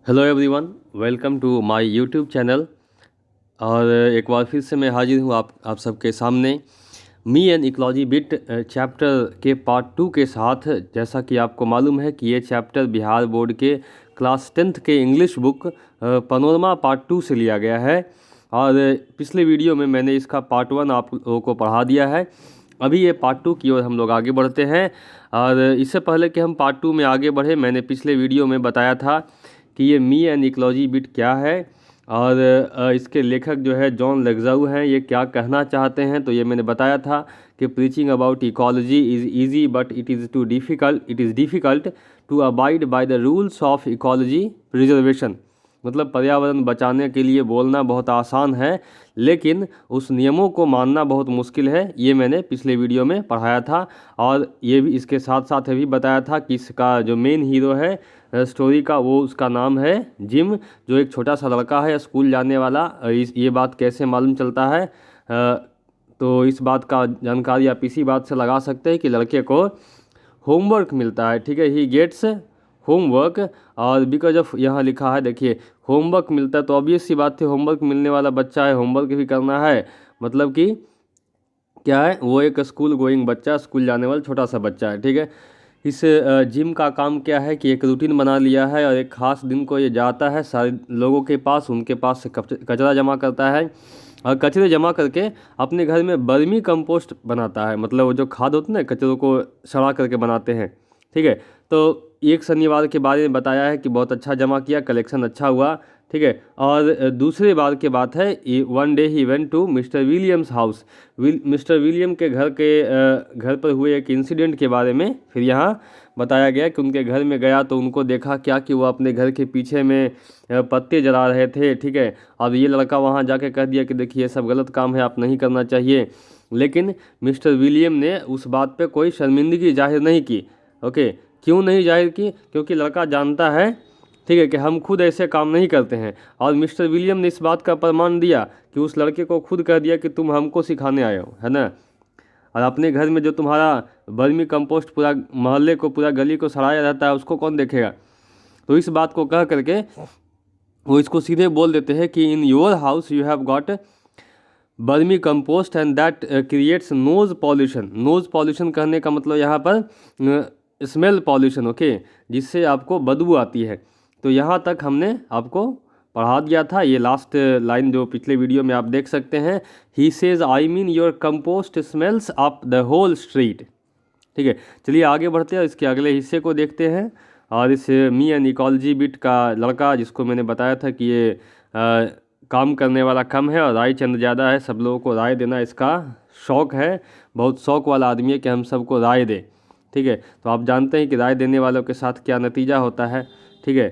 Hello everyone, welcome to my YouTube channel. और एक बार फिर से मैं हाजिर हूँ आप सबके सामने me and ecology bit chapter के पार्ट 2 के साथ। जैसा कि आपको मालूम है कि ये चैप्टर बिहार बोर्ड के क्लास 10th के इंग्लिश बुक पनोरमा पार्ट 2 से लिया गया है। और पिछले वीडियो में मैंने इसका पार्ट 1 आप लोगों को पढ़ा दिया है। अभी ये पार्ट 2 की ओर हम लोग आगे बढ़ते हैं। और इससे पहले कि हम पार्ट 2 में आगे बढ़े, मैंने पिछले वीडियो में बताया था कि ये मी एंड इकोलॉजी बिट क्या है और इसके लेखक जो है जॉन लेग्जाउ हैं, ये क्या कहना चाहते हैं। तो ये मैंने बताया था कि preaching about ecology is easy but it is difficult to abide by the rules of ecology preservation. मतलब पर्यावरण बचाने के लिए बोलना बहुत आसान है, लेकिन उस नियमों को मानना बहुत मुश्किल है। ये मैंने पिछले वीडियो में पढ़ाया था। और ये भी इसके साथ साथ ये भी बताया था कि इसका जो मेन हीरो है स्टोरी का, वो उसका नाम है जिम, जो एक छोटा सा लड़का है स्कूल जाने वाला। ये बात कैसे मालूम चलता है? तो इस बात का जानकारी आप इसी बात से लगा सकते हैं कि लड़के को होमवर्क मिलता है। ठीक है, ही गेट्स होमवर्क। और बिकॉज ऑफ यहाँ लिखा है, देखिए होमवर्क मिलता है तो ऑब्वियस सी बात है, होमवर्क मिलने वाला बच्चा है, होमवर्क भी करना है। मतलब कि क्या है, वो एक स्कूल गोइंग बच्चा, स्कूल जाने वाला छोटा सा बच्चा है। ठीक है, इस जिम का काम क्या है कि एक रूटीन बना लिया है और एक ख़ास दिन को ये जाता है सारे लोगों के पास, उनके पास से कचरा जमा करता है और कचरे जमा करके अपने घर में वर्मी कंपोस्ट बनाता है। मतलब वो जो खाद होती है ना, कचरों को सड़ा करके बनाते हैं। ठीक है, तो एक शनिवार के बारे में बताया है कि बहुत अच्छा जमा किया, कलेक्शन अच्छा हुआ। ठीक है, और दूसरे बार की बात है, one day he went to Mr Williams house. Mr William के घर पर हुए एक इंसिडेंट के बारे में फिर यहाँ बताया गया कि उनके घर में गया तो उनको देखा क्या कि वो अपने घर के पीछे में पत्ते जला रहे थे। ठीक है, अब ये लड़का वहाँ जाके कह दिया कि देखिए ये सब गलत काम है, आप नहीं करना चाहिए। लेकिन मिस्टर विलियम ने उस बात पे कोई शर्मिंदगी जाहिर नहीं की। ओके, क्यों नहीं जाहिर की? क्योंकि लड़का जानता है, ठीक है, कि हम खुद ऐसे काम नहीं करते हैं। और मिस्टर विलियम ने इस बात का प्रमाण दिया कि उस लड़के को खुद कह दिया कि तुम हमको सिखाने आए हो, है ना। और अपने घर में जो तुम्हारा वर्मी कंपोस्ट पूरा मोहल्ले को, पूरा गली को सड़ाया रहता है, उसको कौन देखेगा? तो इस बात को कह करके वो इसको सीधे बोल देते हैं कि in your house you have got vermicompost and that creates nose pollution. Nose pollution कहने का मतलब यहाँ पर स्मेल पॉल्यूशन, ओके, जिससे आपको बदबू आती है। तो यहाँ तक हमने आपको पढ़ा दिया था। ये लास्ट लाइन जो पिछले वीडियो में आप देख सकते हैं, he says I mean your compost smells up the whole street. ठीक है, चलिए आगे बढ़ते हैं, इसके अगले हिस्से को देखते हैं। और इस मी एंड इकोलॉजी बिट का लड़का, जिसको मैंने बताया था कि ये काम करने वाला कम है और राय चंद ज़्यादा है, सब लोगों को राय देना इसका शौक़ है, बहुत शौक़ वाला आदमी है कि हम सबको राय दे। ठीक है, तो आप जानते हैं कि राय देने वालों के साथ क्या नतीजा होता है। ठीक है,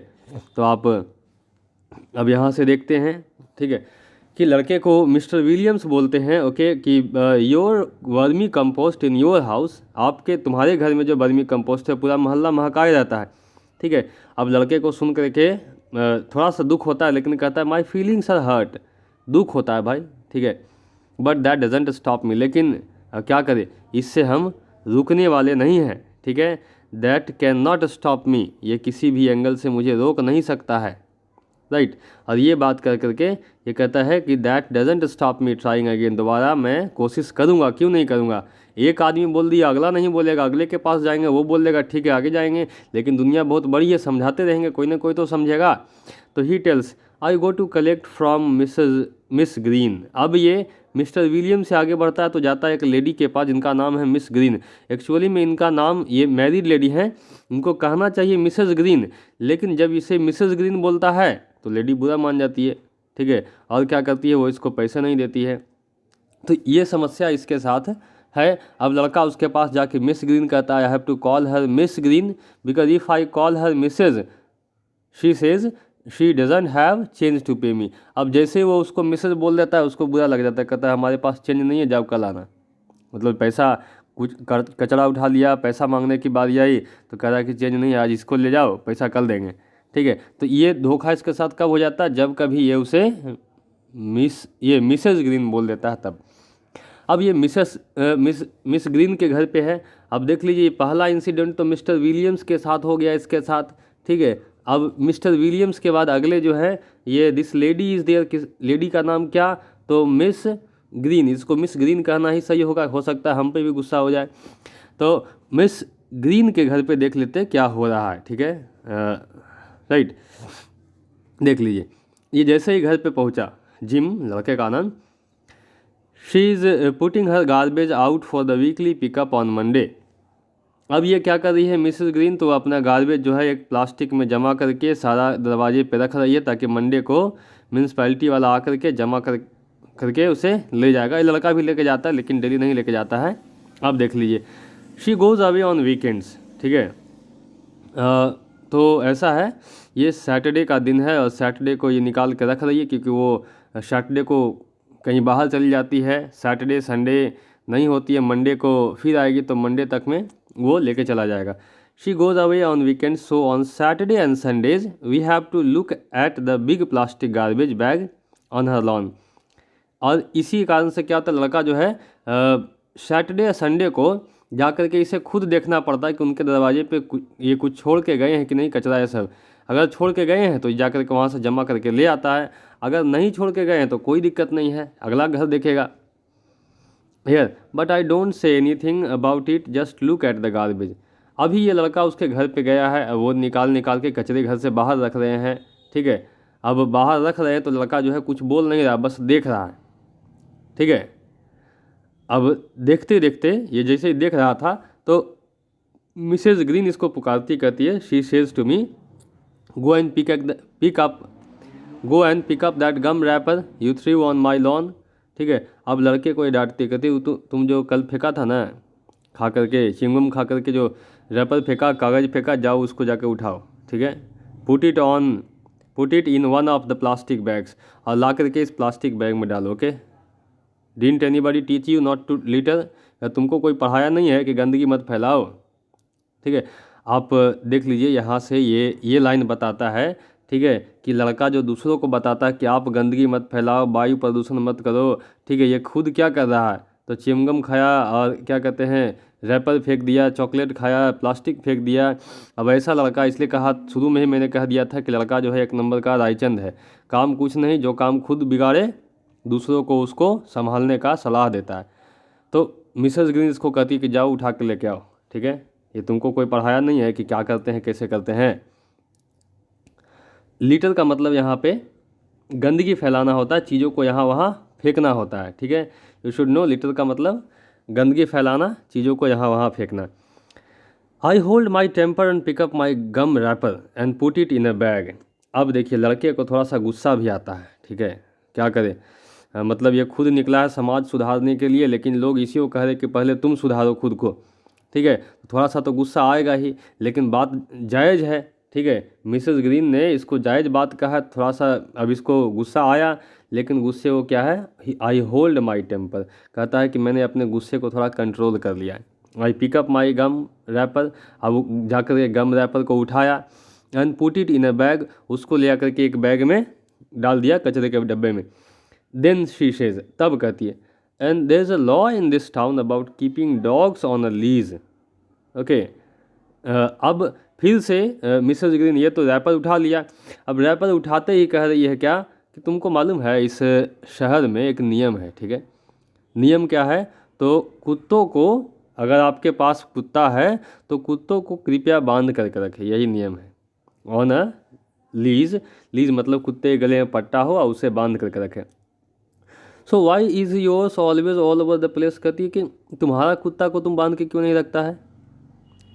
तो आप अब यहाँ से देखते हैं, ठीक है, कि लड़के को मिस्टर विलियम्स बोलते हैं, ओके, कि your vermi compost in your house, आपके तुम्हारे घर में जो वर्मी कंपोस्ट है पूरा मोहल्ला महकाए रहता है। ठीक है, अब लड़के को सुन करके थोड़ा सा दुख होता है, लेकिन कहता है माई फीलिंग्स आर हर्ट। दुख होता है भाई, ठीक है, but that doesn't stop me. लेकिन क्या करें, इससे हम रुकने वाले नहीं हैं। ठीक है, that can not stop me, ये किसी भी एंगल से मुझे रोक नहीं सकता है। राइट, और ये बात कर करके ये कहता है कि that doesn't stop me trying again, दोबारा मैं कोशिश करूँगा, क्यों नहीं करूँगा। एक आदमी बोल दिया, अगला नहीं बोलेगा, अगले के पास जाएंगे, वो बोल देगा ठीक है आगे जाएंगे। लेकिन दुनिया बहुत बड़ी है, समझाते रहेंगे, कोई ना कोई तो समझेगा। तो he tells I go to collect from Miss Green. अब ये मिस्टर विलियम से आगे बढ़ता है तो जाता है एक लेडी के पास जिनका नाम है मिस ग्रीन। एक्चुअली में इनका नाम, ये मैरिड लेडी हैं, इनको कहना चाहिए मिसेस ग्रीन, लेकिन जब इसे मिसेस ग्रीन बोलता है तो लेडी बुरा मान जाती है। ठीक है, और क्या करती है, वो इसको पैसे नहीं देती है। तो ये समस्या इसके साथ है। अब लड़का उसके पास जाके मिस ग्रीन कहता है, I have to call her Miss Green because if I call her Mrs she says she doesn't have change to pay me. अब जैसे वो उसको मिसेज बोल देता है, उसको बुरा लग जाता है, कहता है हमारे पास चेंज नहीं है, जाओ कल आना। मतलब पैसा, कुछ कचरा उठा लिया, पैसा मांगने की बारी आई तो कह रहा है कि चेंज नहीं है, आज इसको ले जाओ, पैसा कल देंगे। ठीक है, तो ये धोखा इसके साथ कब हो जाता है, जब कभी ये उसे मिसेस ग्रीन बोल देता है तब। अब ये मिस ग्रीन के घर पे है। अब देख लीजिए, पहला इंसिडेंट तो मिस्टर विलियम्स के साथ हो गया इसके साथ। ठीक है, अब मिस्टर विलियम्स के बाद अगले जो है ये दिस लेडी इज़ देयर, किस लेडी का नाम क्या, तो मिस ग्रीन, इसको मिस ग्रीन कहना ही सही होगा, हो सकता है हम पे भी गुस्सा हो जाए। तो मिस ग्रीन के घर पे देख लेते हैं क्या हो रहा है, ठीक है, राइट। देख लीजिए, ये जैसे ही घर पे पहुंचा, जिम लड़के का नाम, she is putting her garbage out for the weekly pickup on Monday. अब ये क्या कर रही है मिसेस ग्रीन, तो अपना गार्बेज जो है एक प्लास्टिक में जमा करके सारा दरवाजे पे रख रही है, ताकि मंडे को म्यूनसिपैलिटी वाला आकर के जमा करके उसे ले जाएगा। ये लड़का भी लेके जाता है लेकिन डेली नहीं लेके जाता है। अब देख लीजिए, she goes away on weekends, ठीक है। तो ऐसा है, ये सैटरडे का दिन है और सैटरडे को ये निकाल के रख रही है, क्योंकि वो सैटरडे को कहीं बाहर चली जाती है, सैटरडे संडे नहीं होती है, मंडे को फिर आएगी, तो मंडे तक में वो लेके चला जाएगा। She goes away on weekend, so on Saturday and Sundays we have to look at the big plastic garbage bag on her lawn. और इसी कारण से क्या होता है, लड़का जो है सैटरडे या संडे को जा कर के इसे खुद देखना पड़ता है कि उनके दरवाजे पे ये कुछ छोड़ के गए हैं कि नहीं, कचरा है सब। अगर छोड़ के गए हैं तो जा कर के वहाँ से जमा करके ले आता है, अगर नहीं छोड़ के गए हैं तो कोई दिक्कत नहीं है, अगला घर देखेगा। Here but I don't say anything about it, just look at the garbage. अभी ये लड़का उसके घर पे गया है, वो निकाल के कचरे घर से बाहर रख रहे हैं, ठीक है। अब बाहर रख रहे हैं तो लड़का जो है कुछ बोल नहीं रहा, बस देख रहा है, ठीक है। अब देखते देखते ये जैसे ही देख रहा था तो मिसेज ग्रीन इसको पुकारती कहती है, she says to me, go and pick up that gum wrapper you threw on my lawn, ठीक है। अब लड़के को ये डांटती कहती, तुम जो कल फेंका था ना, खा करके चिंगम खा करके जो रैपर फेंका, कागज़ फेंका, जाओ उसको जाके उठाओ, ठीक है। Put it in one of the plastic bags, और ला करके इस प्लास्टिक बैग में डालो, okay. Didn't anybody teach you not to litter, तुमको कोई पढ़ाया नहीं है कि गंदगी मत फैलाओ, ठीक है। आप देख लीजिए यहाँ से ये लाइन बताता है, ठीक है, कि लड़का जो दूसरों को बताता है कि आप गंदगी मत फैलाओ, वायु प्रदूषण मत करो, ठीक है, ये खुद क्या कर रहा है, तो च्युइंगम खाया और क्या कहते हैं रैपर फेंक दिया, चॉकलेट खाया, प्लास्टिक फेंक दिया। अब ऐसा लड़का, इसलिए कहा शुरू में ही मैंने कह दिया था कि लड़का जो है एक नंबर का रायचंद है, काम कुछ नहीं, जो काम खुद बिगाड़े दूसरों को उसको संभालने का सलाह देता है। तो मिसेस ग्रीन इसको कहती है कि जाओ उठा के लेके आओ, ठीक है, ये तुमको कोई पढ़ाया नहीं है कि क्या करते हैं कैसे करते हैं। लीटर का मतलब यहाँ पे गंदगी फैलाना होता है, चीज़ों को यहाँ वहाँ फेंकना होता है, ठीक है। यू शुड नो, लीटर का मतलब गंदगी फैलाना, चीज़ों को यहाँ वहाँ फेंकना। I hold my temper and pick up my gum wrapper and put it in a bag. अब देखिए लड़के को थोड़ा सा गुस्सा भी आता है, ठीक है, क्या करे, मतलब ये खुद निकला है समाज सुधारने के लिए, लेकिन लोग इसी को कह रहे कि पहले तुम सुधारो खुद को, ठीक है। थोड़ा सा तो गुस्सा आएगा ही, लेकिन बात जायज़ है, ठीक है। मिसेस ग्रीन ने इसको जायज़ बात कहा, थोड़ा सा अब इसको गुस्सा आया, लेकिन गुस्से को क्या है, आई होल्ड माई टेम्पर, कहता है कि मैंने अपने गुस्से को थोड़ा कंट्रोल कर लिया। आई पिकअप माई गम रैपर, अब जाकर के गम रैपर को उठाया, and put it in a bag, उसको ले आकर के एक बैग में डाल दिया, कचरे के डब्बे में। देन शी सेज, तब कहती है, and there is a law in this town about keeping dogs on a leash, okay. अब फिर से मिसेस ग्रीन, ये तो रैपर उठा लिया, अब रैपर उठाते ही कह रही है क्या, कि तुमको मालूम है इस शहर में एक नियम है, ठीक है। नियम क्या है, तो कुत्तों को, अगर आपके पास कुत्ता है तो कुत्तों को कृपया बांध करके रखें, यही नियम है। ऑन अ लीज, लीज मतलब कुत्ते के गले में पट्टा हो और उसे बांध करके रखें। So why is yours always all over the place, कहती है कि तुम्हारा कुत्ता को तुम बांध के क्यों नहीं रखता है।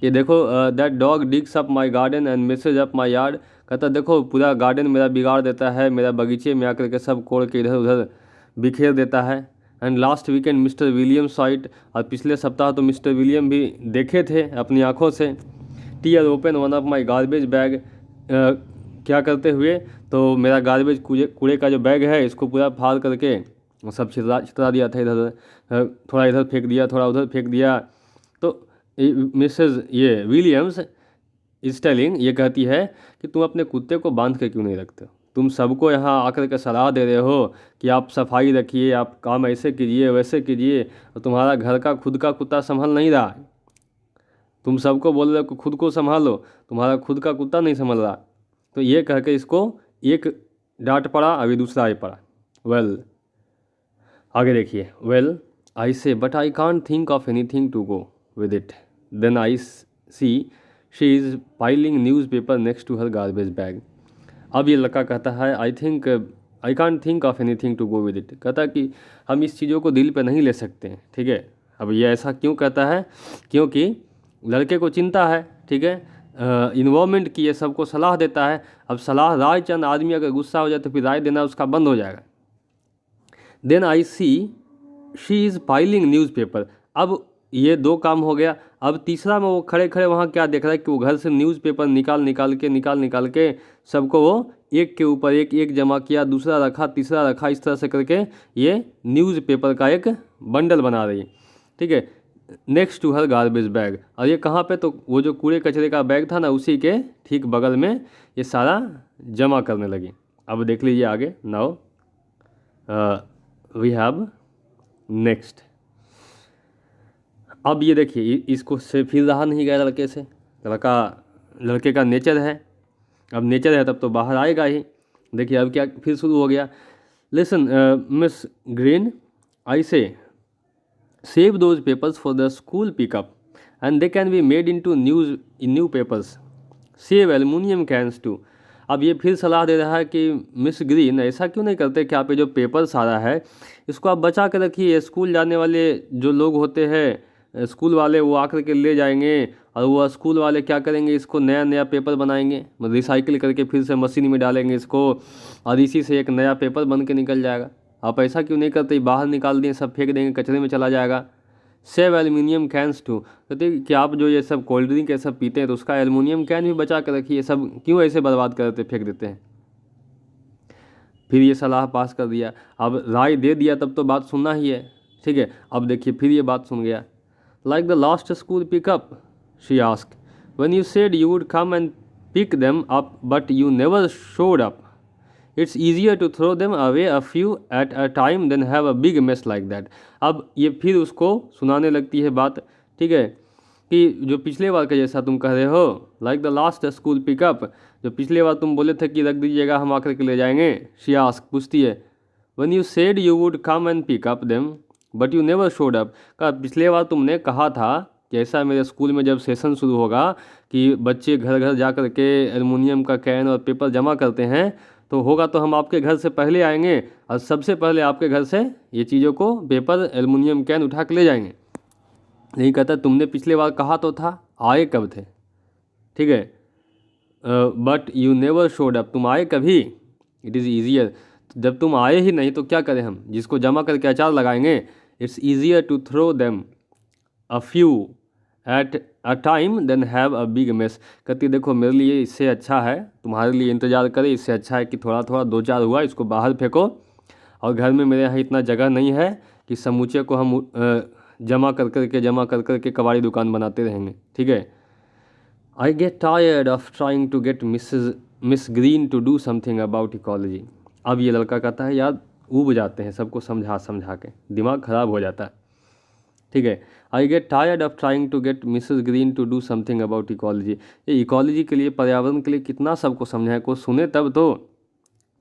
ये देखो, that dog digs up my garden and message up my yard, कहता देखो पूरा गार्डन मेरा बिगाड़ देता है, मेरा बगीचे में आकर के सब कोड़ के इधर उधर बिखेर देता है। And last weekend mister William site, और पिछले सप्ताह तो मिस्टर विलियम भी देखे थे अपनी आँखों से। Tear open one of my garbage bag, क्या करते हुए, तो मेरा गार्बेज कूड़े का जो बैग है इसको पूरा फाड़ करके सब छितरा दिया था, इधर थोड़ा इधर फेंक दिया, थोड़ा उधर फेंक दिया। तो मिसेस ये विलियम्स इस टेलिंग, ये कहती है कि तुम अपने कुत्ते को बांध के क्यों नहीं रखते हो, तुम सबको यहाँ आकर के सलाह दे रहे हो कि आप सफाई रखिए, आप काम ऐसे कीजिए वैसे कीजिए, और तुम्हारा घर का खुद का कुत्ता संभल नहीं रहा है। तुम सबको बोल रहे हो कि खुद को संभालो, तुम्हारा खुद का कुत्ता नहीं संभल रहा। तो ये कह के इसको एक डांट पड़ा, अभी दूसरा आई पड़ा। वेल आगे देखिए, well I say but I can't think of anything to go with it, then I see she is piling newspaper next to her garbage bag. अब ये लड़का कहता है I can't think of anything to go with it, कहता है कि हम इस चीज़ों को दिल पे नहीं ले सकते हैं, ठीक है। अब ये ऐसा क्यों कहता है, क्योंकि लड़के को चिंता है, ठीक है, इन्वॉल्वमेंट की, ये सबको सलाह देता है। अब सलाह राय चंद आदमी अगर गुस्सा हो जाए तो फिर राय देना उसका बंद हो जाएगा। Then I see she is piling newspaper, अब ये दो काम हो गया। अब तीसरा में वो खड़े खड़े वहाँ क्या देख रहा है कि वो घर से न्यूज़पेपर निकाल के सबको वो एक के ऊपर एक जमा किया, दूसरा रखा, तीसरा रखा, इस तरह से करके ये न्यूज़पेपर का एक बंडल बना रही है, ठीक है, next to her garbage bag. और ये कहाँ पे, तो वो जो कूड़े कचरे का बैग था ना, उसी के ठीक बगल में ये सारा जमा करने लगी। अब देख लीजिए आगे, नाउ वी हैव नेक्स्ट। अब ये देखिए, इसको से फिर रहा नहीं गया लड़के से, लड़के का नेचर है, अब नेचर है तब तो बाहर आएगा ही। देखिए अब क्या फिर शुरू हो गया। Listen miss Green, I say save those papers for the school pickup and they can be made in new papers, save aluminium cans too. अब ये फिर सलाह दे रहा है कि मिस ग्रीन ऐसा क्यों नहीं करते कि आप ये जो पेपर सारा है इसको आप बचा के रखिए, स्कूल जाने वाले जो लोग होते हैं स्कूल वाले वो आकर के ले जाएंगे, और वो स्कूल वाले क्या करेंगे, इसको नया नया पेपर बनाएंगे, रिसाइकिल करके फिर से मशीन में डालेंगे इसको, और इसी से एक नया पेपर बन के निकल जाएगा। आप ऐसा क्यों नहीं करते, बाहर निकाल दें, सब फेंक देंगे, कचरे में चला जाएगा। सेव एल्युमिनियम कैंस टू, कहते कि आप जो ये सब कोल्ड ड्रिंक ये सब पीते हैं तो उसका एल्युमिनियम कैन भी बचा कर रखिए, सब क्यों ऐसे बर्बाद करते फेंक देते हैं। फिर ये सलाह पास कर दिया, अब राय दे दिया तब तो बात सुनना ही है, ठीक है। अब देखिए फिर ये बात सुन गया। Like the last school pickup she ask, when you said you would come and pick them up but you never showed up, it's easier to throw them away a few at a time than have a big mess like that. अब ये फिर उसको सुनाने लगती है बात, ठीक है, कि जो पिछले बार का जैसा तुम कह रहे हो, like the last school pickup, जो पिछले बार तुम बोले थे कि रख दीजिएगा हम आकर के ले जाएंगे, शी आस्क, पूछती है, when you said you would come and pick up them but you never showed up, का पिछले बार तुमने कहा था कि ऐसा मेरे स्कूल में जब सेशन शुरू होगा कि बच्चे घर घर जा कर के एल्युमिनियम का कैन और पेपर जमा करते हैं, तो होगा तो हम आपके घर से पहले आएंगे और सबसे पहले आपके घर से ये चीज़ों को पेपर एल्युमिनियम कैन उठा के ले जाएंगे। नहीं कहता तुमने पिछले बार कहा तो था, आए कब थे, ठीक है, but you never showed up, तुम आए कभी, इट इज़ ईजियर, जब तुम आए ही नहीं तो क्या करें हम, जिसको जमा करके अचार लगाएंगे, it's easier to throw them a few at a time than have a big mess. कहती देखो मेरे लिए इससे अच्छा है, तुम्हारे लिए इंतज़ार करे, इससे अच्छा है कि थोड़ा थोड़ा दो चार हुआ इसको बाहर फेंको, और घर में मेरे यहाँ इतना जगह नहीं है कि समूचे को हम जमा कर के कबाड़ी दुकान बनाते रहेंगे, ठीक है। I get tired of trying to get Miss Green to do something about ecology. अब ये लड़का कहता है यार ऊब जाते हैं सबको समझा के, दिमाग ख़राब हो जाता है, ठीक है। I get tired of trying to get Mrs Green to do something about ecology, ये इकोलॉजी के लिए, पर्यावरण के लिए कितना सबको समझाएं, कोई सुने तब तो,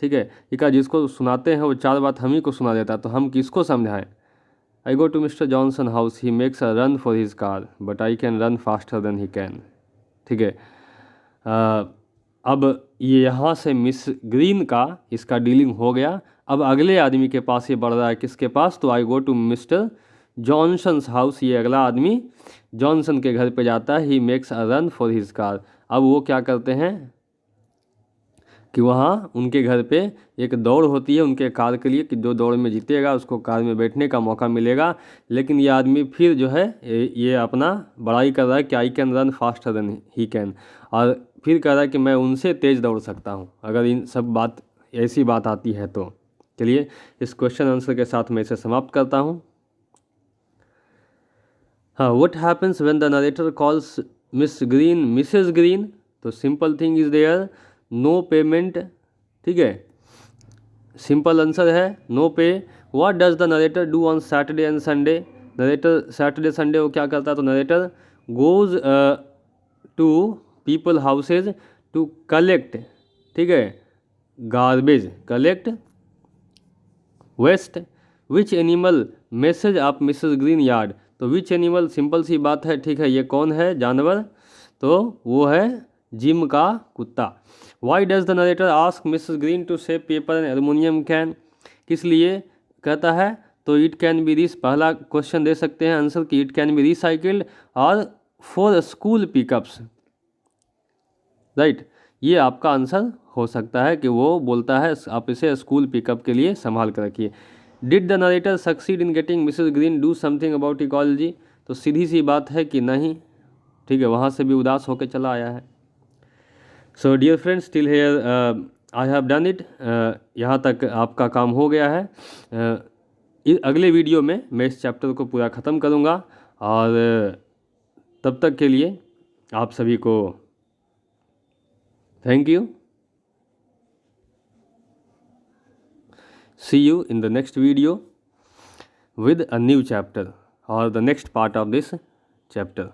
ठीक है। इका जिसको सुनाते हैं वो चार बात हम ही को सुना देता, तो हम किसको समझाएं। I go to mister Johnson house, he makes a run for his car but I can run faster than he can, ठीक है। अब ये यहाँ से मिस ग्रीन का इसका डीलिंग हो गया। अब अगले आदमी के पास ये बढ़ रहा है, किसके पास, तो I go to mister Johnson's house, ये अगला आदमी जॉनसन के घर पे जाता है, he makes a run for his car. अब वो क्या करते हैं कि वहाँ उनके घर पे एक दौड़ होती है उनके कार के लिए, कि जो दौड़ में जीतेगा उसको कार में बैठने का मौका मिलेगा। लेकिन ये आदमी फिर जो है ये अपना बड़ाई कर रहा है कि I can run faster than he can, और फिर कह रहा है कि मैं उनसे तेज़ दौड़ सकता हूँ अगर इन सब बात ऐसी बात आती है तो। चलिए इस क्वेश्चन आंसर के साथ मैं इसे समाप्त करता हूँ। हाँ, what happens when the narrator calls miss Green Mrs Green, तो simple thing is there, no payment, ठीक है, सिंपल आंसर है no pay. What does the narrator do on Saturday and Sunday, narrator Saturday Sunday को क्या करता है, तो narrator goes to people houses to collect ठीक है, garbage, collect waste. Which animal messes of Mrs Green yard, तो which animal simple सी बात है, ठीक है, ये कौन है जानवर, तो वो है जिम का कुत्ता। Why does the narrator ask Mrs Green to save paper and aluminium can, किस लिए कहता है, तो इट कैन बी रिस, पहला क्वेश्चन दे सकते हैं आंसर कि इट कैन बी रिसाइकिल्ड और फॉर स्कूल पिकअप्स, राइट, ये आपका आंसर हो सकता है कि वो बोलता है आप इसे स्कूल पिकअप के लिए संभाल कर रखिए। Did the narrator succeed in getting Mrs green do something about ecology, तो सीधी सी बात है कि नहीं, ठीक है, वहाँ से भी उदास होकर चला आया है। So dear friends, till here I have done it, यहाँ तक आपका काम हो गया है। अगले वीडियो में मैं इस चैप्टर को पूरा ख़त्म करूँगा, और तब तक के लिए आप सभी को thank you. See you in the next video with a new chapter or the next part of this chapter.